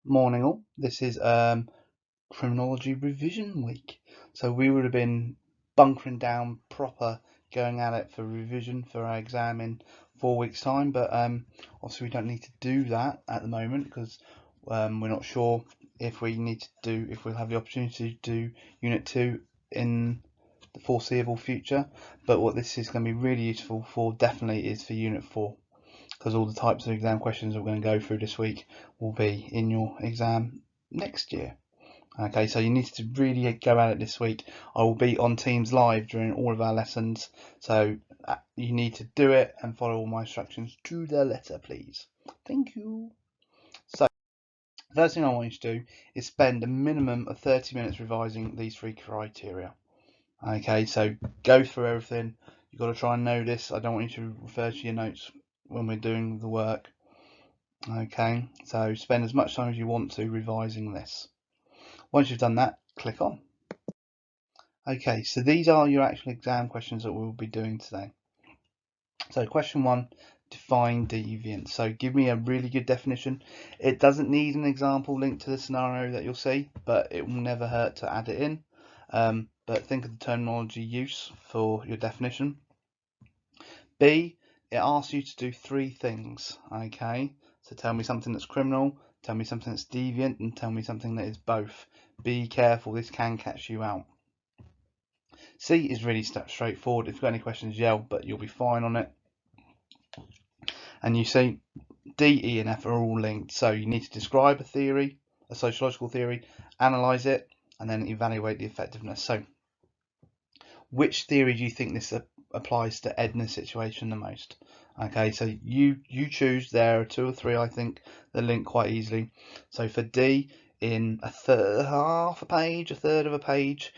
Morning all. This is criminology revision week. So we would have been bunkering down proper, going at it for revision for our exam in 4 weeks time, but obviously we don't need to do that at the moment because we're not sure if we'll have the opportunity to do unit 2 in the foreseeable future. But what this is going to be really useful for definitely is for unit 4, because all the types of exam questions we're going to go through this week will be in your exam next year. Okay, so you need to really go at it this week. I will be on Teams live during all of our lessons, so you need to do it and follow all my instructions to the letter, please. Thank you. So, first thing I want you to do is spend a minimum of 30 minutes revising these 3 criteria. Okay, so go through everything. You've got to try and know this. I don't want you to refer to your notes when we're doing the work. Okay, so spend as much time as you want to revising this. Once you've done that, click on. Okay, so these are your actual exam questions that we'll be doing today. So question 1, define deviant. So give me a really good definition. It doesn't need an example linked to the scenario that you'll see, but it will never hurt to add it in. But think of the terminology use for your definition. B, it asks you to do 3 things. Okay, so tell me something that's criminal, tell me something that's deviant, and tell me something that is both. Be careful, this can catch you out. C is really straightforward. If you've got any questions, yell, but you'll be fine on it. And you see D, E, and F are all linked. So you need to describe a theory, a sociological theory, analyze it, and then evaluate the effectiveness. So which theory do you think this applies to Edna's situation the most? Okay, so you choose. There are 2 or 3 I think that link quite easily. So for D, in a third of a page,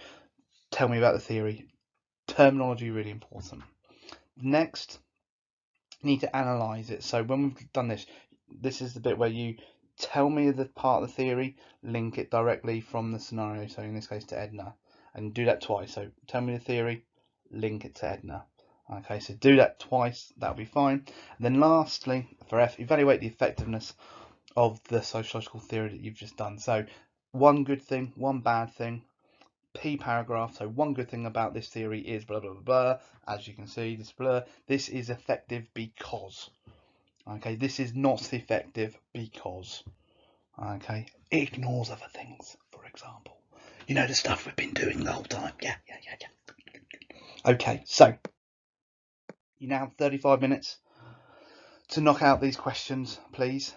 tell me about the theory. Terminology really important. Next, you need to analyze it. So when we've done this, this is the bit where you tell me the part of the theory, link it directly from the scenario, so in this case to Edna, and do that twice. So tell me the theory, link it to Edna. Okay, so do that twice, that'll be fine. And then lastly, for F, evaluate the effectiveness of the sociological theory that you've just done. So one good thing, one bad thing, P paragraph. So one good thing about this theory is blah blah blah blah. As you can see, this is effective because. Okay, this is not effective because. Okay, it ignores other things, for example. You know, the stuff we've been doing the whole time. Yeah. Okay, so you now have 35 minutes to knock out these questions, please.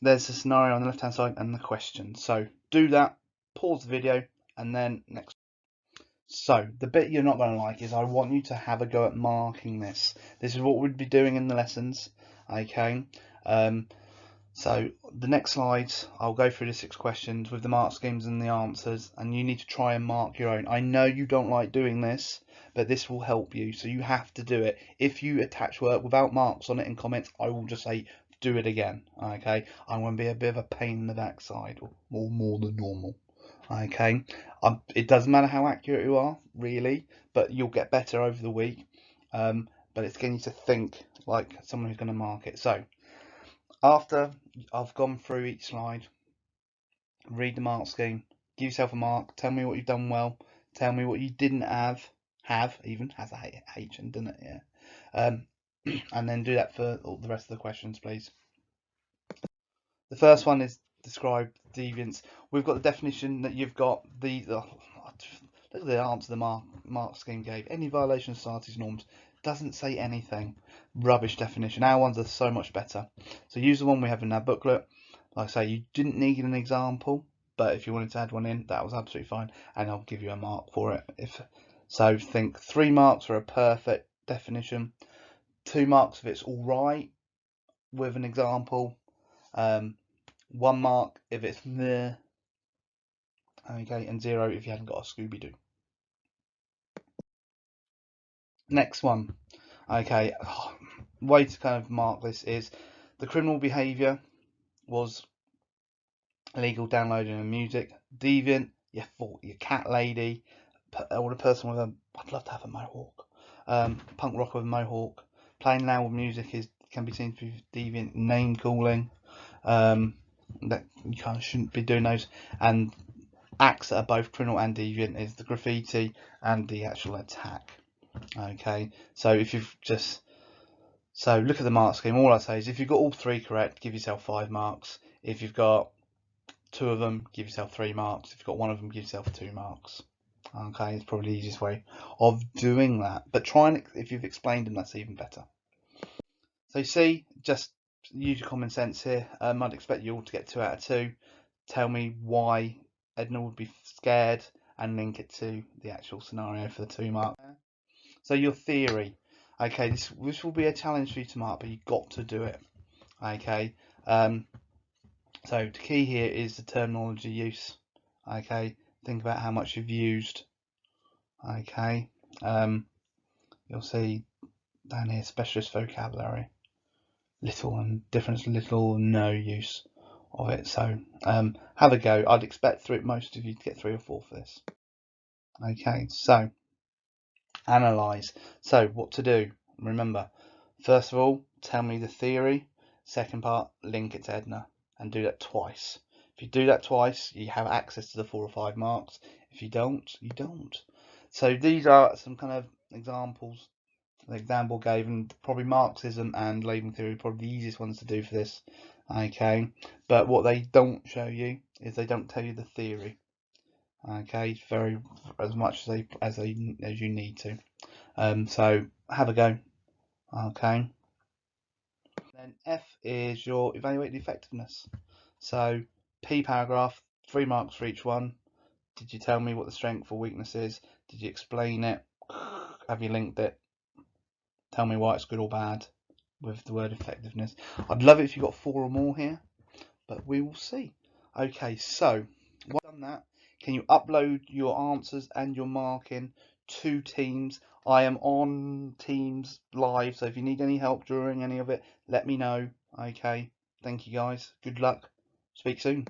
There's the scenario on the left hand side and the question. So do that, pause the video, and then next. So the bit you're not going to like is I want you to have a go at marking this. This is what we'd be doing in the lessons. Okay. So the next slides, I'll go through the 6 questions with the mark schemes and the answers, and you need to try and mark your own. I know you don't like doing this, but this will help you, so you have to do it. If you attach work without marks on it in comments, I will just say do it again. Okay, I'm going to be a bit of a pain in the backside, or more than normal. Okay, it doesn't matter how accurate you are, really, but you'll get better over the week. But it's getting you to think like someone who's going to mark it. So after I've gone through each slide, read the mark scheme, give yourself a mark, tell me what you've done well, tell me what you didn't have even has a H and done it, yeah. And then do that for all the rest of the questions, please. The first one is describe deviance. We've got the definition that you've got look at the answer the mark scheme gave. Any violation of society's norms. Doesn't say anything. Rubbish definition. Our ones are so much better. So use the one we have in our booklet. Like I say, you didn't need an example, but if you wanted to add one in, that was absolutely fine, and I'll give you a mark for it. If so, think 3 marks for a perfect definition, 2 marks if it's all right with an example, 1 mark if it's meh, okay, and 0 if you haven't got a Scooby-Doo. Next one, okay, way to kind of mark this is the criminal behaviour was illegal downloading of music, deviant, your cat lady, or a person with I'd love to have a mohawk, punk rock with a mohawk, playing loud music can be seen to be deviant, name calling, That you kind of shouldn't be doing those. And acts that are both criminal and deviant is the graffiti and the actual attack. Okay, so if you've just look at the mark scheme. All I say is if you've got all 3 correct, give yourself 5 marks. If you've got 2 of them, give yourself 3 marks. If you've got 1 of them, give yourself 2 marks. Okay, it's probably the easiest way of doing that. But if you've explained them, that's even better. So you see, just use your common sense here. I'd expect you all to get 2 out of 2. Tell me why Edna would be scared and link it to the actual scenario for the 2 mark. So your theory. Okay, this will be a challenge for you to mark, but you've got to do it. Okay. So the key here is the terminology use. Okay, think about how much you've used. Okay, you'll see down here specialist vocabulary, little and difference, little and no use of it. So have a go. I'd expect most of you to get 3 or 4 for this. Okay, so analyze. So what to do? Remember, first of all, tell me the theory. Second part, link it to Edna, and do that twice. If you do that twice, you have access to the 4 or 5 marks. If you don't, you don't. So these are some kind of examples. The example gave, and probably Marxism and labeling theory are probably the easiest ones to do for this. Okay, but what they don't show you is they don't tell you the theory. Okay, very as much as you need to. So have a go. Okay. Then F is your evaluate the effectiveness. So P paragraph, 3 marks for each one. Did you tell me what the strength or weakness is? Did you explain it? Have you linked it? Tell me why it's good or bad with the word effectiveness. I'd love it if you got 4 or more here, but we will see. Okay, so once you've done that, can you upload your answers and your marking to Teams? I am on Teams live, so if you need any help during any of it, let me know. Okay, thank you guys. Good luck. Speak soon.